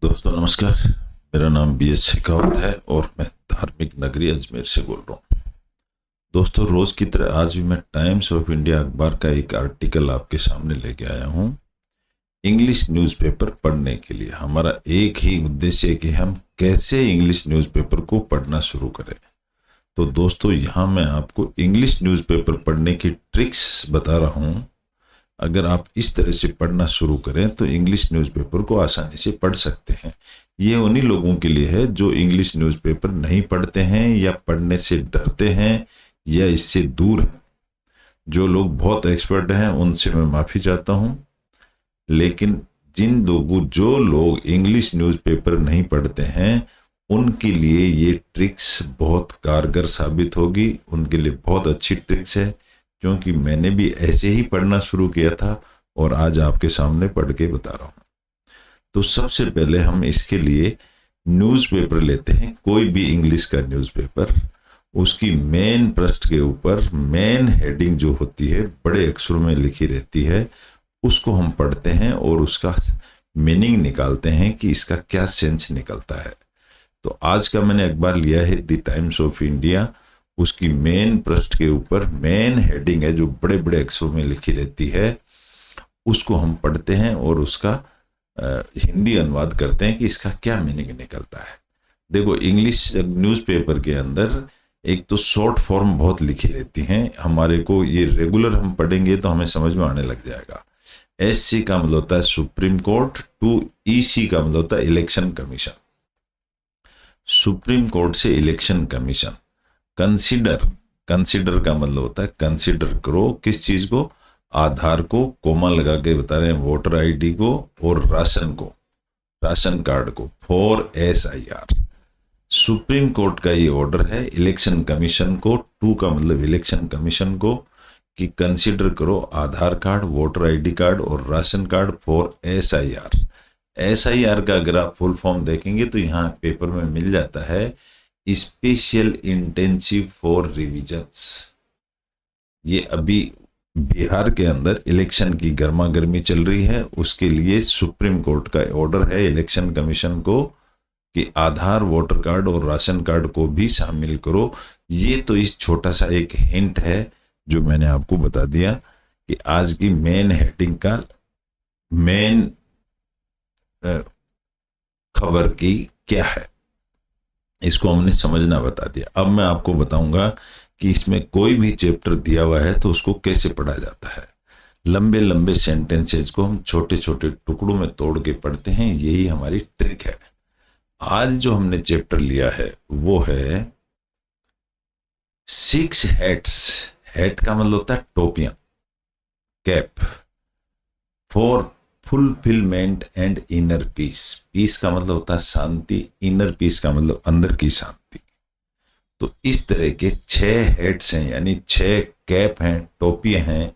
दोस्तों नमस्कार। मेरा नाम BH शेखावत है और मैं धार्मिक नगरी अजमेर से बोल रहा हूँ। दोस्तों रोज की तरह आज भी मैं टाइम्स ऑफ इंडिया अखबार का एक आर्टिकल आपके सामने लेके आया हूँ। इंग्लिश न्यूज़पेपर पढ़ने के लिए हमारा एक ही उद्देश्य है कि हम कैसे इंग्लिश न्यूज़पेपर को पढ़ना शुरू करें। तो दोस्तों यहाँ मैं आपको इंग्लिश न्यूज़पेपर पढ़ने की ट्रिक्स बता रहा हूँ। अगर आप इस तरह से पढ़ना शुरू करें तो इंग्लिश न्यूज़पेपर को आसानी से पढ़ सकते हैं। ये उन्हीं लोगों के लिए है जो इंग्लिश न्यूज़पेपर नहीं पढ़ते हैं या पढ़ने से डरते हैं या इससे दूर हैं। जो लोग बहुत एक्सपर्ट हैं उनसे मैं माफ़ी चाहता हूँ, लेकिन जो लोग इंग्लिश न्यूज़पेपर नहीं पढ़ते हैं उनके लिए ये ट्रिक्स बहुत कारगर साबित होगी। उनके लिए बहुत अच्छी ट्रिक्स है, क्योंकि मैंने भी ऐसे ही पढ़ना शुरू किया था और आज आपके सामने पढ़ के बता रहा हूँ। तो सबसे पहले हम इसके लिए न्यूज़पेपर लेते हैं, कोई भी इंग्लिश का न्यूज़पेपर। उसकी मेन पृष्ठ के ऊपर मेन हेडिंग जो होती है बड़े अक्षरों में लिखी रहती है, उसको हम पढ़ते हैं और उसका मीनिंग निकालते हैं कि इसका क्या सेंस निकलता है। तो आज का मैंने अखबार लिया है द टाइम्स ऑफ इंडिया। उसकी मेन पृष्ठ के ऊपर मेन हेडिंग है जो बड़े बड़े अक्षरों में लिखी रहती है, उसको हम पढ़ते हैं और उसका हिंदी अनुवाद करते हैं कि इसका क्या मीनिंग निकलता है। देखो इंग्लिश न्यूज़पेपर के अंदर एक तो शॉर्ट फॉर्म बहुत लिखी रहती हैं, हमारे को ये रेगुलर हम पढ़ेंगे तो हमें समझ में आने लग जाएगा। SC का मतलब होता है सुप्रीम कोर्ट, टू EC का मतलब होता है इलेक्शन कमीशन। सुप्रीम कोर्ट से इलेक्शन कमीशन। कंसीडर का मतलब होता है कंसीडर करो, किस चीज को? आधार को, कोमा लगा के बता रहे हैं वोटर ID को और राशन कार्ड को, फॉर SIR। सुप्रीम कोर्ट का ये ऑर्डर है इलेक्शन कमीशन को, टू का मतलब इलेक्शन कमीशन को, कि कंसीडर करो आधार कार्ड, वोटर ID कार्ड और ration card for SIR। SIR का अगर आप फुल फॉर्म देखेंगे तो यहाँ पेपर में मिल जाता है स्पेशल इंटेंसिव फॉर रिविजन्स। ये अभी बिहार के अंदर इलेक्शन की गर्मा गर्मी चल रही है, उसके लिए सुप्रीम कोर्ट का ऑर्डर है इलेक्शन कमीशन को कि आधार, वोटर कार्ड और राशन कार्ड को भी शामिल करो। ये तो इस छोटा सा एक हिंट है जो मैंने आपको बता दिया कि आज की मेन हेडिंग का मेन खबर की क्या है, इसको हमने समझना बता दिया। अब मैं आपको बताऊंगा कि इसमें कोई भी चैप्टर दिया हुआ है तो उसको कैसे पढ़ा जाता है। लंबे लंबे सेंटेंसेज को हम छोटे छोटे टुकड़ों में तोड़ के पढ़ते हैं, यही हमारी ट्रिक है। आज जो हमने चैप्टर लिया है वो है 6 हैट्स। हैट का मतलब होता है टोपियां, cap, for fulfilment and inner peace. Peace का मतलब होता है शांति, इनर पीस का मतलब अंदर की शांति। तो इस तरह के 6 हेड्स हैं, यानी 6 कैप हैं, टोपियां हैं,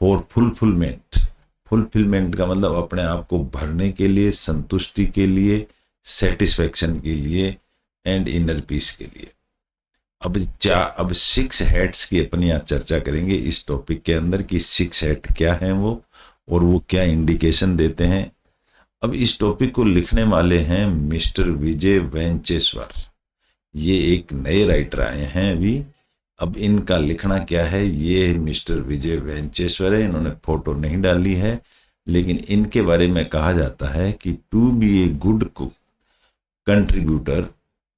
फॉर फुलफिलमेंट। फुलफिलमेंट का मतलब अपने आप को भरने के लिए, संतुष्टि के लिए, सेटिस्फेक्शन के लिए, एंड इनर पीस के लिए। अब 6 हेड्स की अपन यहाँ चर्चा करेंगे इस टॉपिक के अंदर कि 6 हेड क्या हैं वो और वो क्या इंडिकेशन देते हैं। अब इस टॉपिक को लिखने वाले हैं मिस्टर विजय वेंचेश्वर। ये एक नए राइटर आए हैं अभी। अब इनका लिखना क्या है, ये मिस्टर विजय वेंचेश्वर है, इन्होंने फोटो नहीं डाली है, लेकिन इनके बारे में कहा जाता है कि to be a good contributor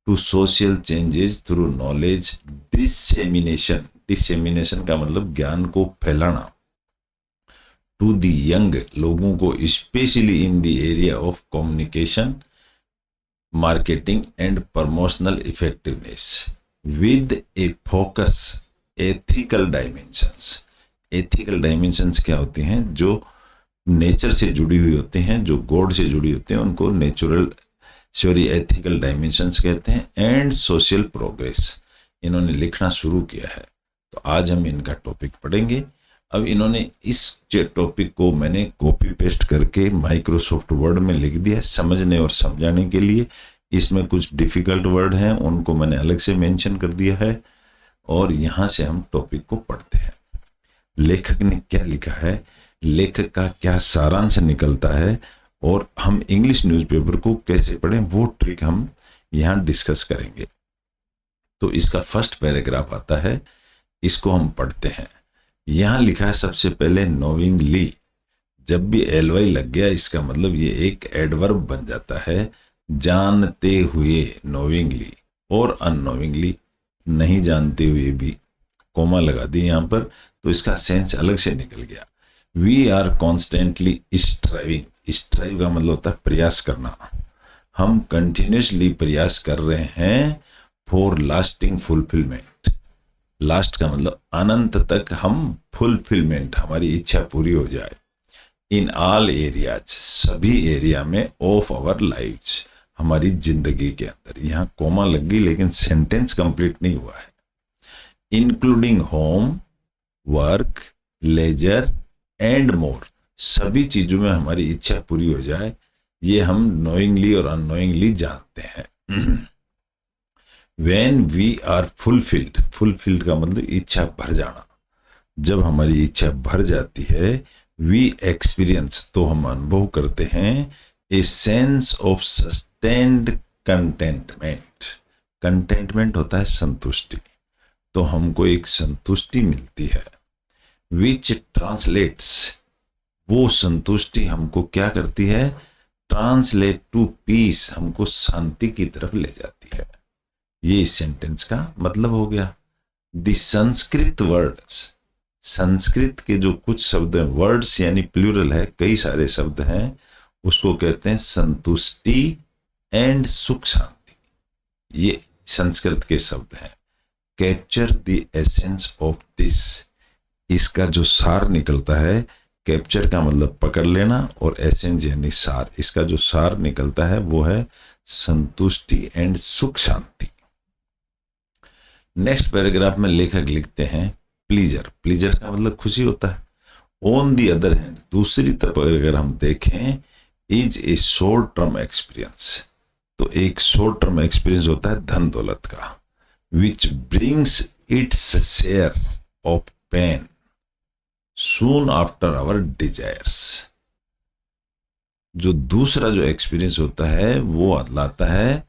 to social changes through knowledge dissemination. Dissemination का मतलब ज्ञान को फैलाना, टू दी यंग, लोगों को, specially in the area of communication, marketing and promotional effectiveness, with A focus ethical dimensions. Ethical dimensions क्या होती हैं? जो नेचर से जुड़ी हुई होती हैं, जो गॉड से जुड़ी होती हैं, उनको एथिकल डायमेंशंस कहते हैं, एंड सोशल प्रोग्रेस। इन्होंने लिखना शुरू किया है, तो आज हम इनका टॉपिक पढ़ेंगे। अब इन्होंने इस टॉपिक को मैंने कॉपी पेस्ट करके माइक्रोसॉफ्ट वर्ड में लिख दिया समझने और समझाने के लिए। इसमें कुछ डिफिकल्ट वर्ड हैं, उनको मैंने अलग से मेंशन कर दिया है और यहाँ से हम टॉपिक को पढ़ते हैं। लेखक ने क्या लिखा है, लेखक का क्या सारांश निकलता है, और हम इंग्लिश न्यूज़पेपर को कैसे पढ़ें वो ट्रिक हम यहाँ डिस्कस करेंगे। तो इसका फर्स्ट पैराग्राफ आता है, इसको हम पढ़ते हैं। यहाँ लिखा है सबसे पहले नोविंगली। जब भी एलवाई लग गया इसका मतलब ये एक एडवर्ब बन जाता है, जानते हुए नोविंगली, और अननोविंगली नहीं जानते हुए भी कोमा लगा दी यहाँ पर, तो इसका सेंस अलग से निकल गया। We are constantly striving, strive का मतलब होता है प्रयास करना, हम कंटिन्यूसली प्रयास कर रहे हैं फॉर लास्टिंग फुलफिलमेंट। लास्ट का मतलब अनंत तक हम फुलफिलमेंट, हमारी इच्छा पूरी हो जाए। इन ऑल एरियाज, सभी एरिया में, ऑफ आवर लाइव्स, हमारी जिंदगी के अंदर। यहाँ कोमा लग गई लेकिन सेंटेंस कंप्लीट नहीं हुआ है। Including home, work, leisure and more, सभी चीजों में हमारी इच्छा पूरी हो जाए, ये हम नोइंगली और अननोइंगली जानते हैं। When we are fulfilled, fulfilled का मतलब इच्छा भर जाना, जब हमारी इच्छा भर जाती है, we experience, तो हम अनुभव करते हैं, a sense of sustained contentment। contentment होता है संतुष्टि, तो हमको एक संतुष्टि मिलती है। which translates, वो संतुष्टि हमको क्या करती है, ट्रांसलेट टू पीस, हमको शांति की तरफ ले जाती है। ये इस सेंटेंस का मतलब हो गया। द संस्कृत वर्ड्स, संस्कृत के जो कुछ शब्द हैं, वर्ड्स यानी प्लूरल है, कई सारे शब्द हैं, उसको कहते हैं संतुष्टि एंड सुख शांति, ये संस्कृत के शब्द हैं। Capture the essence of this, इसका जो सार निकलता है, कैप्चर का मतलब पकड़ लेना और एसेंस यानी सार, इसका जो सार निकलता है वो है संतुष्टि एंड सुख शांति। नेक्स्ट पैराग्राफ में लेखक लिखते हैं प्लीजर, प्लीजर का मतलब खुशी होता है। ऑन दी अदर हैंड, दूसरी तरफ अगर हम देखें, is a short term experience, तो एक शॉर्ट टर्म एक्सपीरियंस होता है धन दौलत का, which brings its share of pain soon after our desires. जो दूसरा जो एक्सपीरियंस होता है वो लाता है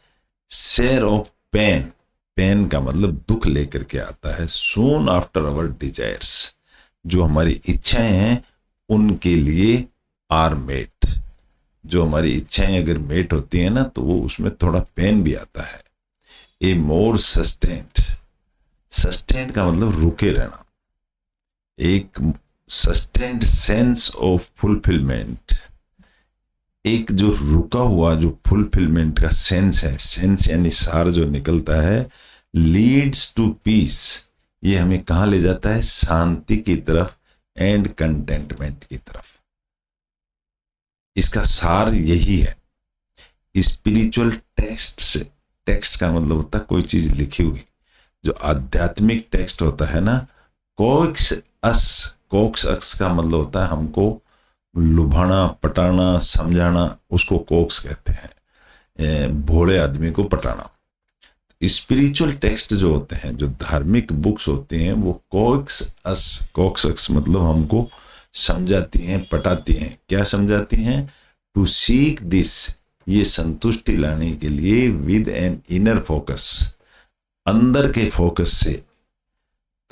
शेयर ऑफ पेन, पेन का मतलब दुख लेकर के आता है, सून आफ्टर आवर डिजायर्स, जो हमारी इच्छाएं हैं उनके लिए आर मेट, जो हमारी इच्छाएं अगर मेट होती हैं ना तो वो उसमें थोड़ा पेन भी आता है। ए मोर सस्टेंड, सस्टेंड का मतलब रुके रहना, एक सस्टेंड सेंस ऑफ फुलफिलमेंट, एक जो रुका हुआ जो फुलफिलमेंट का सेंस है, सेंस यानी सार जो निकलता है, लीड्स टू पीस, ये हमें कहां ले जाता है, शांति की तरफ एंड कंटेंटमेंट की तरफ। इसका सार यही है। स्पिरिचुअल टेक्स्ट से, टेक्स्ट का मतलब होता है कोई चीज लिखी हुई, जो आध्यात्मिक टेक्स्ट होता है ना, कोक्स अस, कोक्स अस का मतलब होता है हमको लुभाना, पटाना, समझाना, उसको कोक्स कहते हैं, भोले आदमी को पटाना। स्पिरिचुअल टेक्स्ट जो होते हैं, जो धार्मिक बुक्स होते हैं, वो कोक्स अस मतलब हमको समझाती हैं, पटाती हैं। क्या समझाती हैं, टू सीक दिस, ये संतुष्टि लाने के लिए, विद एन इनर फोकस, अंदर के फोकस से,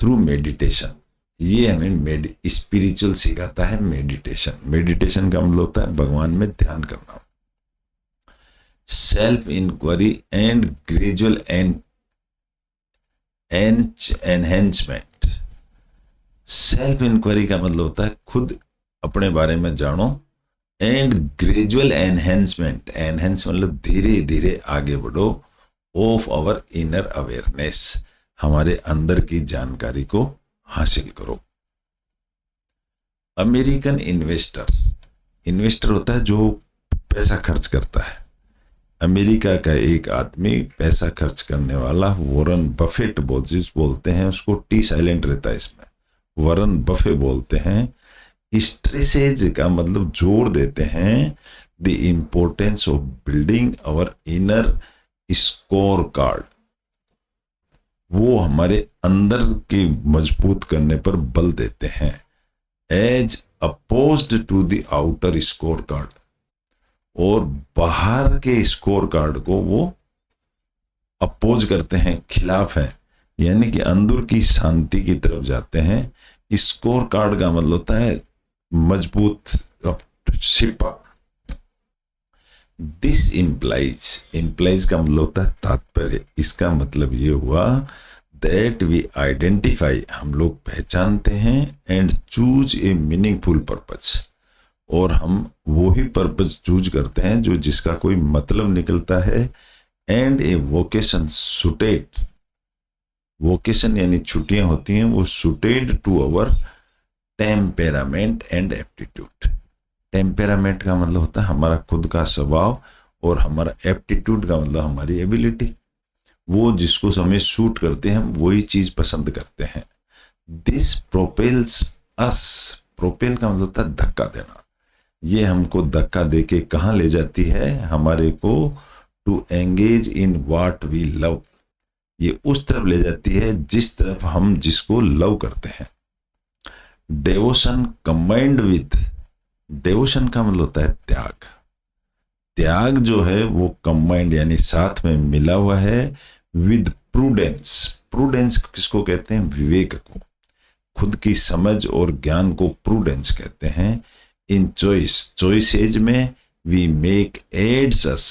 थ्रू मेडिटेशन, ये हमें स्पिरिचुअल सिखाता है मेडिटेशन। मेडिटेशन का मतलब होता है भगवान में ध्यान करना। Self inquiry and gradual enhancement, self inquiry का मतलब होता है खुद अपने बारे में जानो, एंड ग्रेजुअल एनहेंसमेंट, एनहेंस मतलब धीरे धीरे आगे बढ़ो, ऑफ आवर इनर अवेयरनेस, हमारे अंदर की जानकारी को हासिल करो। अमेरिकन इन्वेस्टर, इन्वेस्टर होता है जो पैसा खर्च करता है। अमेरिका का एक आदमी पैसा खर्च करने वाला, वॉरेन बफेट बोलते हैं उसको, टी साइलेंट रहता है इसमें, वॉरेन बफे बोलते हैं। स्ट्रेसेज का मतलब जोर देते हैं, the importance of building our inner score card, वो हमारे अंदर के मजबूत करने पर बल देते हैं, as opposed to the outer score card, और बाहर के स्कोर कार्ड को वो अपोज करते हैं, खिलाफ है, यानी कि अंदर की शांति की तरफ जाते हैं। स्कोर कार्ड का मतलब होता है मजबूत सिपा। दिस इम्प्लाइज का मतलब होता है तात्पर्य। इसका मतलब ये हुआ दैट वी आइडेंटिफाई, हम लोग पहचानते हैं, and choose a meaningful purpose, और हम वो ही पर्पज चूज करते हैं जो जिसका कोई मतलब निकलता है, and a vocation suited, vocation यानी छुट्टियां होती हैं, वो suited to our temperament and aptitude. Temperament का मतलब होता है हमारा खुद का स्वभाव, और हमारा एप्टीट्यूड का मतलब हमारी एबिलिटी। वो जिसको हमें सूट करते हैं हम वही चीज पसंद करते हैं। दिस प्रोपेल्स अस, प्रोपेल का मतलब होता है धक्का देना। ये हमको धक्का देके कहाँ ले जाती है, हमारे को to engage in what we love, ये उस तरफ ले जाती है जिस तरफ हम जिसको लव करते हैं। डेवोशन कंबाइंड विथ, डेवोशन का मतलब होता है त्याग। त्याग जो है वो कंबाइंड यानी साथ में मिला हुआ है विद प्रूडेंस। प्रूडेंस किसको कहते हैं, विवेक को, खुद की समझ और ज्ञान को प्रूडेंस कहते हैं। इन चॉइसेज में वी मेक एड्स अस,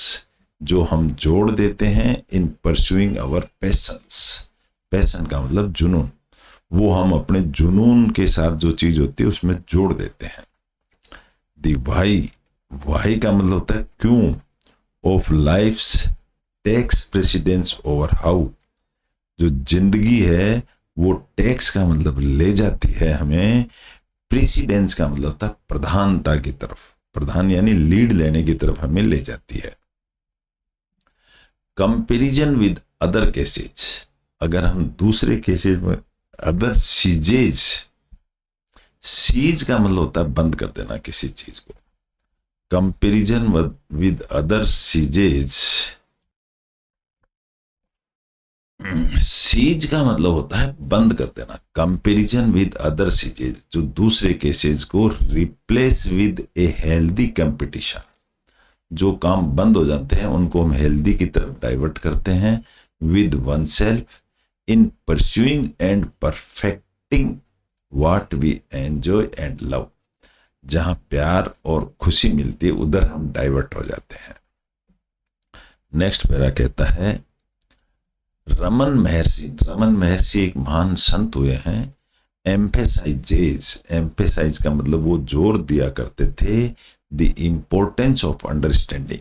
जो हम जोड़ देते हैं, in pursuing our passions. Passion का मतलब जुनून, वो हम अपने जुनून के साथ जो चीज होती है उसमें जोड़ देते हैं। दी वाई, वाई का मतलब होता है क्यों, of life's takes precedence over how, जो जिंदगी है वो टेक्स का मतलब ले जाती है हमें, प्रेसिडेंस का मतलब होता है प्रधानता की तरफ, प्रधान यानी लीड लेने की तरफ हमें ले जाती है। कंपेरिजन विद अदर केसेज, अगर हम दूसरे केसेज में अदर सीजेज, सीज का मतलब होता है बंद कर देना किसी चीज को। Comparison with other ceases, cease का मतलब होता है बंद कर देना। कंपेरिजन विद अदर सीजेज, जो दूसरे केसेज को replace with a healthy competition, जो काम बंद हो जाते हैं उनको हम हेल्दी की तरफ डाइवर्ट करते हैं। With oneself in pursuing and perfecting what we enjoy and love, जहां प्यार और खुशी मिलती है उधर हम डाइवर्ट हो जाते हैं। नेक्स्ट पैरा कहता है रमन महर्षि, रमन महर्षि एक महान संत हुए हैं। एम्फेसाइजेज, एम्फेसाइज का मतलब वो जोर दिया करते थे द इम्पोर्टेंस ऑफ अंडरस्टैंडिंग,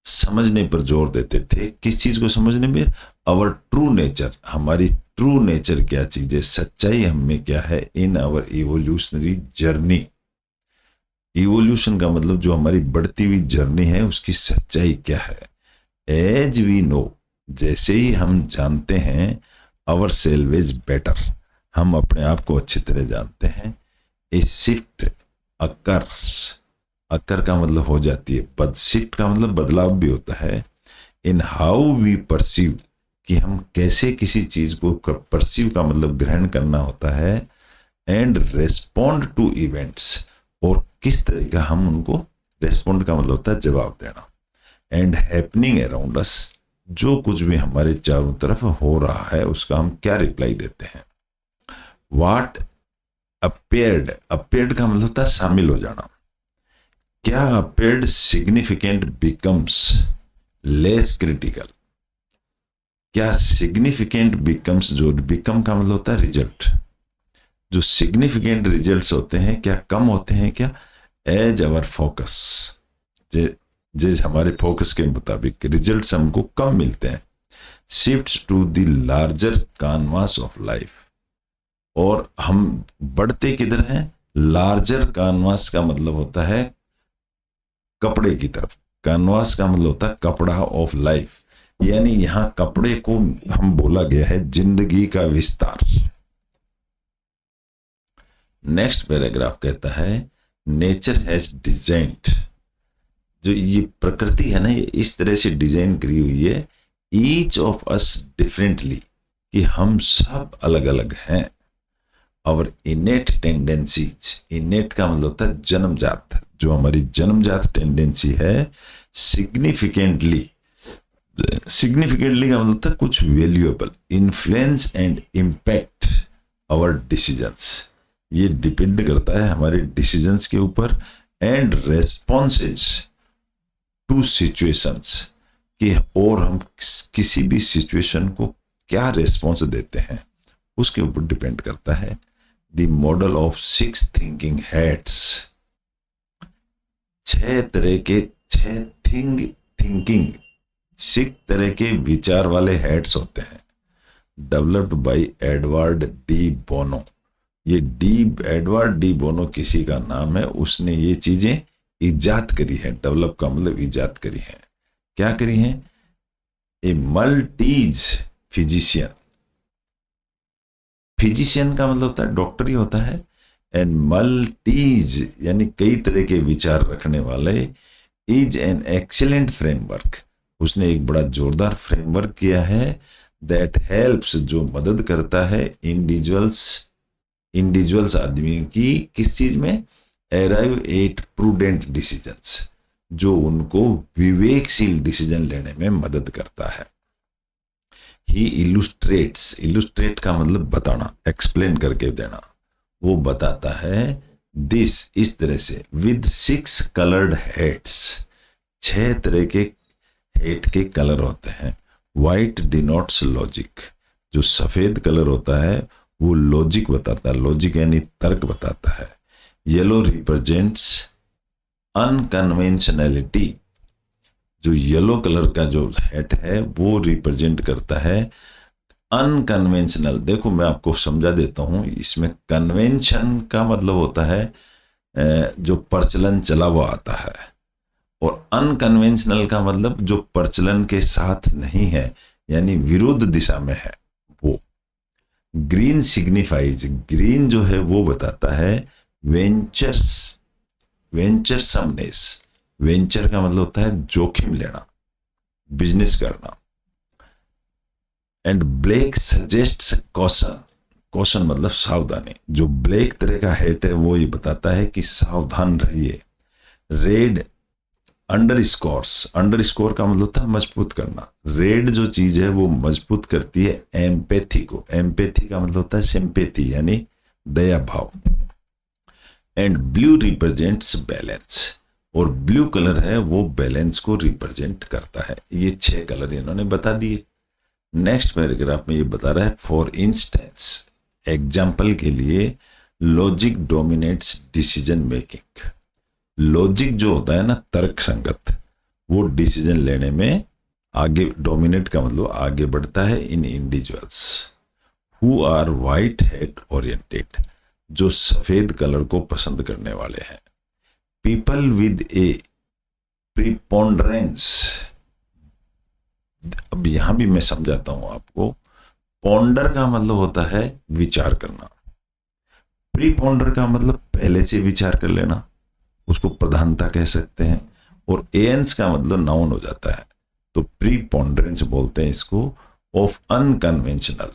समझने पर जोर देते थे। किस चीज को समझने में, आवर ट्रू नेचर, हमारी ट्रू नेचर क्या चीज है, सच्चाई हमें क्या है, in our evolutionary journey. Evolution का मतलब जो हमारी बढ़ती हुई जर्नी है उसकी सच्चाई क्या है। एज वी नो, जैसे ही हम जानते हैं, आवर सेल्फ इज बेटर, हम अपने आप को अच्छी तरह जानते हैं। ए शिफ्ट अकर्स, अकर का मतलब हो जाती है, बद शिफ्ट का मतलब बदलाव भी होता है। इन हाउ वी परसीव, कि हम कैसे किसी चीज को परसीव का मतलब ग्रहण करना होता है। एंड रेस्पॉन्ड टू इवेंट्स, और किस तरह का हम उनको, रेस्पॉन्ड का मतलब होता है जवाब देना। एंड हैपनिंग अराउंड अस, जो कुछ भी हमारे चारों तरफ हो रहा है उसका हम क्या रिप्लाई देते हैं। व्हाट अपेयर्ड, अपेयर्ड का मतलब होता है शामिल हो जाना। क्या appeared significant becomes less critical, क्या सिग्निफिकेंट बिकम्स, जो बिकम का मतलब होता है रिजल्ट, जो सिग्निफिकेंट रिजल्ट्स होते हैं क्या कम होते हैं क्या, एज अवर फोकस, जे हमारे फोकस के मुताबिक रिजल्ट्स हमको कम मिलते हैं। Shifts to the larger canvas of life, और हम बढ़ते किधर हैं, लार्जर कानवास का मतलब होता है कपड़े की तरफ, कानवास का मतलब होता है कपड़ा ऑफ लाइफ, यानी यहां कपड़े को हम बोला गया है जिंदगी का विस्तार। नेक्स्ट पैराग्राफ कहता है नेचर हैज डिजाइन्ड, जो ये प्रकृति है ना ये इस तरह से डिजाइन करी हुई है, ईच ऑफ अस डिफरेंटली, कि हम सब अलग अलग हैं। आवर इनेट टेंडेंसीज, इनेट का मतलब होता है जन्मजात, जो हमारी जन्मजात टेंडेंसी है, सिग्निफिकेंटली, सिग्निफिकेंटली का मतलब होता है कुछ valuable, influence and impact our decisions, ये डिपेंड करता है हमारे डिसीजंस के ऊपर, एंड रेस्पॉन्सेज टू सिचुएशंस, कि और हम किसी भी सिचुएशन को क्या रेस्पॉन्स देते हैं उसके ऊपर डिपेंड करता है। The model of 6 thinking heads, 6 तरह के 6 थिंकिंग 6 तरह के विचार वाले हेड्स होते हैं, developed by Edward de Bono. ये एडवर्ड डी बोनो किसी का नाम है, उसने ये चीजें इजाद करी है, डेवलप का मतलब इजाद करी है। क्या करी है? ए मल्टीज फिजिशियन, फिजिशियन का मतलब होता है डॉक्टर ही होता है, एंड मल्टीज यानी कई तरह के विचार रखने वाले, इज एन एक्सीलेंट फ्रेमवर्क, उसने एक बड़ा जोरदार फ्रेमवर्क किया है, दैट हेल्प्स, जो मदद करता है इंडिविजुअल्स आदमी की किस चीज में, अराइव एट प्रूडेंट डिसीजंस, जो उनको विवेकशील डिसीजन लेने में मदद करता है। ही इलुस्ट्रेट्स, इलुस्ट्रेट का मतलब बताना, एक्सप्लेन करके देना, वो बताता है दिस, इस तरह से, विद 6 कलर्ड हेड्स, 6 तरह के हेड के कलर होते हैं। व्हाइट डिनोट्स लॉजिक, जो सफेद कलर होता है वो लॉजिक बताता है, लॉजिक यानी तर्क बताता है। येलो रिप्रेजेंट्स अनकन्वेंशनैलिटी, जो येलो कलर का जो हेड है वो रिप्रेजेंट करता है अनकन्वेंशनल। देखो मैं आपको समझा देता हूं, इसमें कन्वेंशन का मतलब होता है जो प्रचलन चला हुआ आता है, और अनकन्वेंशनल का मतलब जो प्रचलन के साथ नहीं है, यानी विरुद्ध दिशा में है वो। ग्रीन सिग्निफाइज, ग्रीन जो है वो बताता है वेंचरसमनेस, वेंचर का मतलब होता है जोखिम लेना, बिजनेस करना। And black suggests caution, caution मतलब सावधानी, जो ब्लैक तरह का हेड है वो ये बताता है कि सावधान रहिए। रेड अंडरस्कोर्स, अंडरस्कोर का मतलब होता है मजबूत करना, रेड जो चीज है वो मजबूत करती है एम्पैथी को, एम्पैथी का मतलब होता है सिंपैथी यानी दया भाव। एंड ब्लू रिप्रेजेंट्स बैलेंस, और ब्लू कलर है वो बैलेंस को रिप्रेजेंट करता है। ये 6 कलर इन्होंने बता दिए। नेक्स्ट पैराग्राफ में ये बता रहा है, फॉर इंस्टेंस, एग्जाम्पल के लिए, logic dominates decision making, logic जो होता है ना तर्क संगत, वो डिसीजन लेने में आगे, डोमिनेट का मतलब आगे बढ़ता है in individuals who are white head oriented, जो सफेद कलर को पसंद करने वाले हैं। पीपल विद ए प्रीपोंडरेंस, अब यहां भी मैं समझाता हूं आपको। पॉन्डर का मतलब होता है विचार करना, प्रीपोंडर का मतलब पहले से विचार कर लेना, उसको प्रधानता कह सकते हैं, और एंस का मतलब नाउन हो जाता है, तो प्रीपोंडरेंस बोलते हैं इसको, ऑफ अनकन्वेंशनल।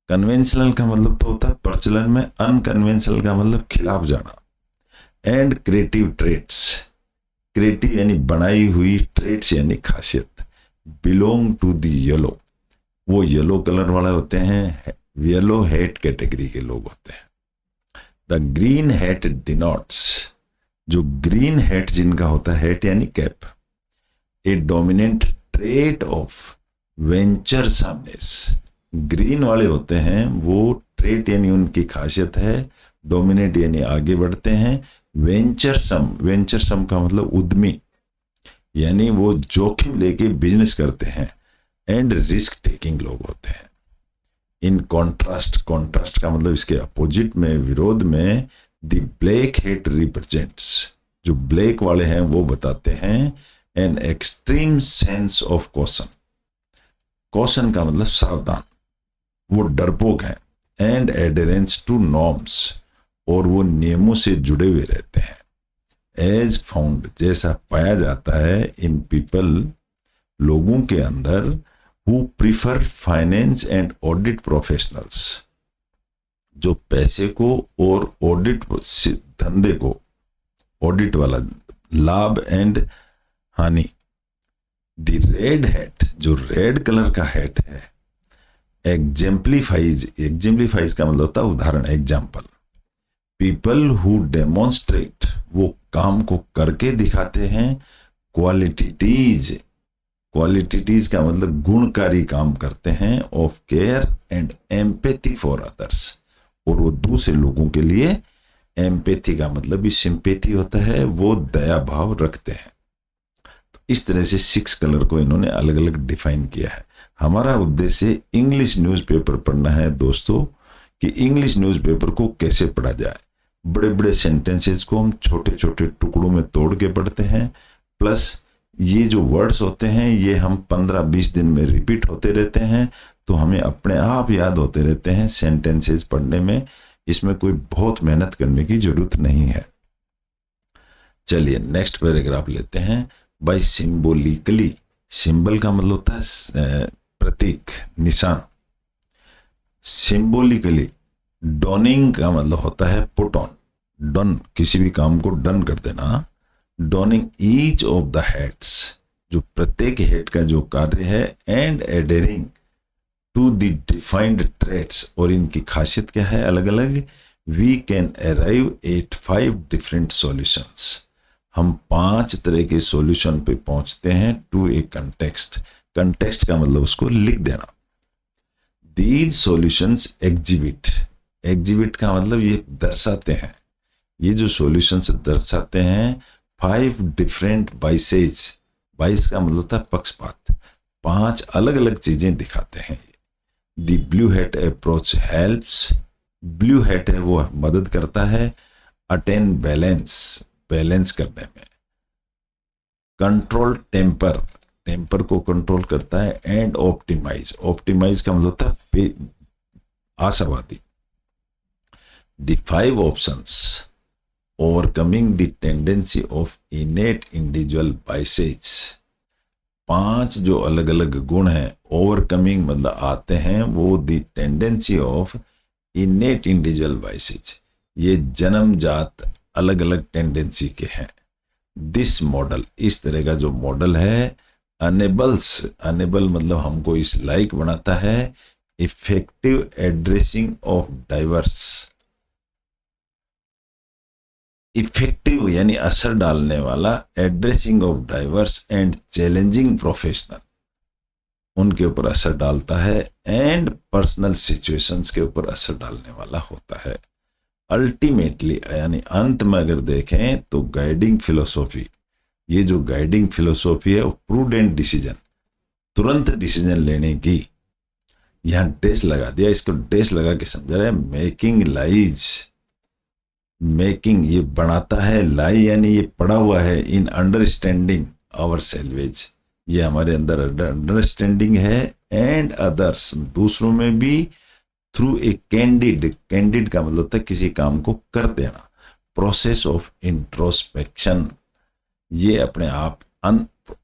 कन्वेंशनल का मतलब तो होता है प्रचलन में, अनकन्वेंशनल का मतलब खिलाफ जाना। एंड क्रिएटिव ट्रेट्स, क्रिएटिव यानी बनाई हुई, ट्रेट्स यानी खासियत, बिलोंग टू द येलो, वो येलो कलर वाले होते हैं, येलो हेड कैटेगरी के लोग होते हैं। द ग्रीन हेड डिनोट्स, जो ग्रीन हेड जिनका होता है, हेड यानी cap, a dominant trait of venturesomeness, green वाले होते हैं वो ट्रेट यानी उनकी खासियत है, डोमिनेट यानी आगे बढ़ते हैं, वेंचरसम, वेंचरसम का मतलब उद्यमी, यानी वो जोखिम लेके बिजनेस करते हैं, एंड रिस्क टेकिंग लोग होते हैं। इन कॉन्ट्रास्ट, कॉन्ट्रास्ट का मतलब इसके अपोजिट में, विरोध में, द ब्लैक हेड रिप्रेजेंट्स, जो ब्लैक वाले हैं वो बताते हैं an extreme sense of caution, caution का मतलब सावधान, वो डरपोक हैं, एंड एडरेंस टू नॉर्म्स, और वो नियमों से जुड़े हुए रहते हैं। एज फाउंड, जैसा पाया जाता है, इन पीपल, लोगों के अंदर, who prefer finance and audit professionals, जो पैसे को और ऑडिट धंधे को, ऑडिट वाला लाभ एंड हानि। द रेड हैट, जो रेड कलर का हैट है, एग्जेम्पलीफाइज, एग्जेम्पलीफाइज का मतलब होता है उदाहरण, एग्जाम्पल। पीपल हु डेमोन्स्ट्रेट, वो काम को करके दिखाते हैं। क्वालिटीज, क्वालिटीज का मतलब गुणकारी काम करते हैं। Of care and empathy for others, और वो दूसरे लोगों के लिए, एम्पैथी का मतलब भी सिंपैथी होता है, वो दया भाव रखते हैं। तो इस तरह से 6 कलर को इन्होंने अलग अलग डिफाइन किया है। हमारा उद्देश्य इंग्लिश न्यूज़पेपर पढ़ना है दोस्तों, कि इंग्लिश न्यूज़पेपर को कैसे पढ़ा जाए। बड़े बड़े सेंटेंसेस को हम छोटे छोटे टुकड़ों में तोड़ के पढ़ते हैं, प्लस ये जो वर्ड्स होते हैं ये हम 15-20 दिन में रिपीट होते रहते हैं, तो हमें अपने आप याद होते रहते हैं सेंटेंसेस पढ़ने में। इसमें कोई बहुत मेहनत करने की जरूरत नहीं है। चलिए नेक्स्ट पैराग्राफ लेते हैं। बाय सिंबोलिकली, सिंबल का मतलब होता है प्रतीक, निशान। सिंबोलिकली, डोनिंग का मतलब होता है पुट ऑन, डन, किसी भी काम को डन कर देना। Donning each of the heads, जो प्रत्येक हेड का जो कार्य है, and adhering to the defined traits, और इनकी खासियत क्या है अलग अलग। We can arrive at 5 different solutions, हम 5 तरह के सॉल्यूशन पे पहुंचते हैं। टू ए कंटेक्स्ट, कंटेक्स्ट का मतलब उसको लिख देना। दीज सॉल्यूशंस एग्जिबिट, एग्जिबिट का मतलब ये दर्शाते हैं, ये जो सॉल्यूशंस दर्शाते हैं 5 डिफरेंट बाइसेज, बाइस का मतलब होता है पक्षपात, 5 अलग अलग चीजें दिखाते हैं। The blue hat approach helps, blue hat है वो मदद करता है अटेन बैलेंस, बैलेंस करने में। कंट्रोल टेम्पर, टेम्पर को कंट्रोल करता है। एंड ऑप्टिमाइज, ऑप्टिमाइज का मतलब होता है आशावादी। The 5 options overcoming the tendency of innate individual biases, 5 जो अलग अलग गुण हैं, ओवरकमिंग मतलब आते हैं, वो the tendency of innate individual biases, ये जन्मजात अलग अलग टेंडेंसी के हैं। दिस मॉडल, इस तरह का जो मॉडल है, अनेबल्स, अनेबल मतलब हमको इस लायक बनाता है, effective addressing of diverse, effective यानी असर डालने वाला, addressing of diverse and challenging professional, उनके ऊपर असर डालता है, एंड पर्सनल सिचुएशंस के ऊपर असर डालने वाला होता है। अल्टीमेटली यानी अंत में अगर देखें तो गाइडिंग फिलोसॉफी, ये जो गाइडिंग फिलोसॉफी है वो प्रूडेंट डिसीजन, तुरंत डिसीजन लेने की, यहां डैश लगा दिया, इसको डैश लगा के समझा रहे हैं। मेकिंग लाइज, मेकिंग ये बनाता है, लाई यानी ये पड़ा हुआ है, इन अंडरस्टैंडिंग आवर सेल्वेज, ये हमारे अंदर अंडरस्टैंडिंग है, एंड अदर्स, दूसरों में भी, थ्रू ए कैंडिड, कैंडिड का मतलब होता है किसी काम को कर देना। प्रोसेस ऑफ इंट्रोस्पेक्शन, ये अपने आप,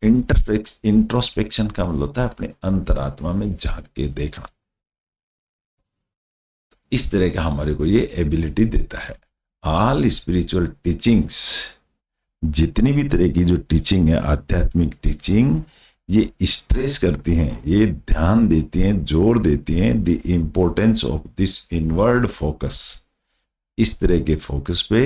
इंट्रोस्पेक्शन का मतलब होता है अपने अंतरात्मा में झांक के देखना। इस तरह का हमारे को ये एबिलिटी देता है। ऑल स्पिरिचुअल टीचिंग्स, जितनी भी तरह की जो टीचिंग है, आध्यात्मिक टीचिंग, ये स्ट्रेस करती हैं, ये ध्यान देती हैं, जोर देती हैं the importance of this inward focus, इस तरह के फोकस पे।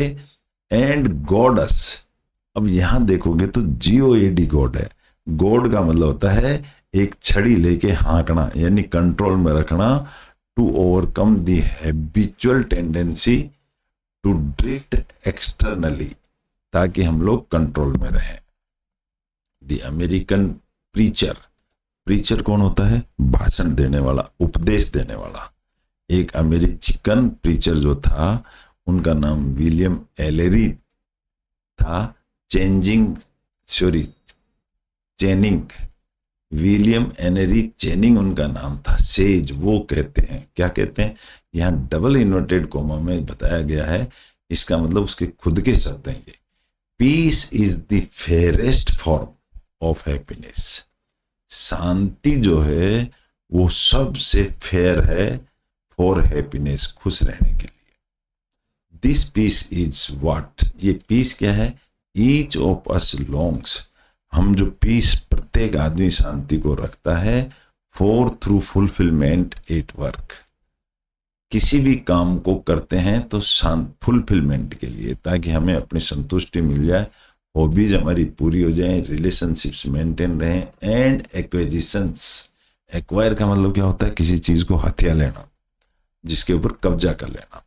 एंड गॉडस, अब यहां देखोगे तो GOAD गॉड है। गॉड का मतलब होता है एक छड़ी लेके हाँकना, यानी कंट्रोल में रखना। To overcome the habitual tendency to drift externally, ताकि हम लोग कंट्रोल में रहें। द अमेरिकन प्रीचर, प्रीचर कौन होता है? भाषण देने वाला, उपदेश देने वाला। एक अमेरिकन प्रीचर जो था उनका नाम विलियम एलेरी था। चेनिंग, विलियम एनरी चेनिंग उनका नाम था। सेज वो कहते हैं, क्या कहते हैं, यहां डबल इन्वर्टेड कोमा में बताया गया है, इसका मतलब उसके खुद के शब्द हैं ये। Peace is the fairest form of happiness, शांति जो है वो सबसे फेयर है फॉर हैप्पीनेस, खुश रहने के लिए। दिस पीस इज व्हाट, ये पीस क्या है? ईच ऑफ अस लॉन्ग्स, हम जो पीस प्रत्येक आदमी शांति को रखता है, for through fulfilment at work, किसी भी काम को करते हैं तो फुलफिलमेंट के लिए, ताकि हमें अपनी संतुष्टि मिल जाए, हॉबीज हमारी पूरी हो जाए, रिलेशनशिप्स मेंटेन रहें, एंड एक्विजिशंस, एक्वायर का मतलब क्या होता है? किसी चीज को हथिया लेना, जिसके ऊपर कब्जा कर लेना।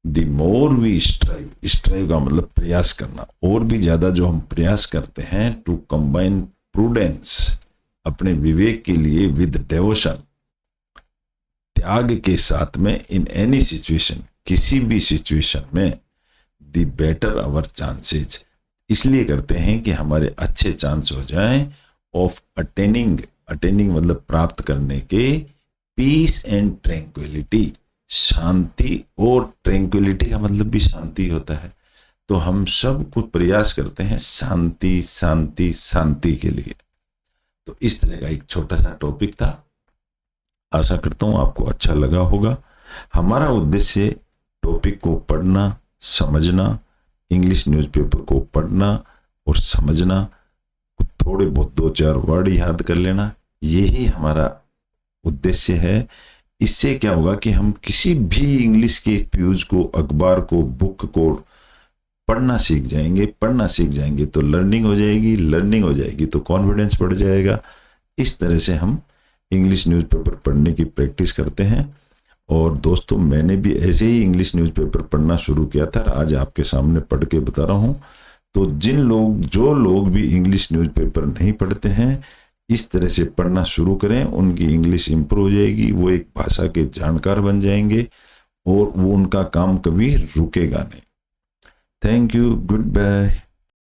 The more we strive, strive का मतलब प्रयास करना, और भी ज्यादा जो हम प्रयास करते हैं, टू कंबाइन प्रूडेंस, अपने विवेक के लिए, विद डेवोशन, त्याग के साथ में, इन एनी सिचुएशन, किसी भी सिचुएशन में, द बेटर आवर चांसेज, इसलिए करते हैं कि हमारे अच्छे चांस हो जाएं, ऑफ अटेनिंग, अटेनिंग मतलब प्राप्त करने के, पीस एंड ट्रैंक्विलिटी, शांति, और ट्रैंक्विलिटी का मतलब भी शांति होता है। तो हम सब कुछ प्रयास करते हैं शांति शांति शांति के लिए। तो इस तरह का एक छोटा सा टॉपिक था, आशा करता हूं आपको अच्छा लगा होगा। हमारा उद्देश्य टॉपिक को पढ़ना, समझना, इंग्लिश न्यूज़पेपर को पढ़ना और समझना, थोड़े बहुत 2-4 वर्ड याद कर लेना, यही हमारा उद्देश्य है। इससे क्या होगा कि हम किसी भी इंग्लिश के फ्यूज को, अखबार को, बुक को पढ़ना सीख जाएंगे। पढ़ना सीख जाएंगे तो लर्निंग हो जाएगी, लर्निंग हो जाएगी तो कॉन्फिडेंस बढ़ जाएगा। इस तरह से हम इंग्लिश न्यूज़पेपर पढ़ने की प्रैक्टिस करते हैं। और दोस्तों, मैंने भी ऐसे ही इंग्लिश न्यूज़पेपर पढ़ना शुरू किया था, आज आपके सामने पढ़ के बता रहा हूँ। तो जो लोग भी इंग्लिश न्यूज़पेपर नहीं पढ़ते हैं, इस तरह से पढ़ना शुरू करें, उनकी इंग्लिश इंप्रूव हो जाएगी, वो एक भाषा के जानकार बन जाएंगे और वो उनका काम कभी रुकेगा नहीं। Thank you, good bye.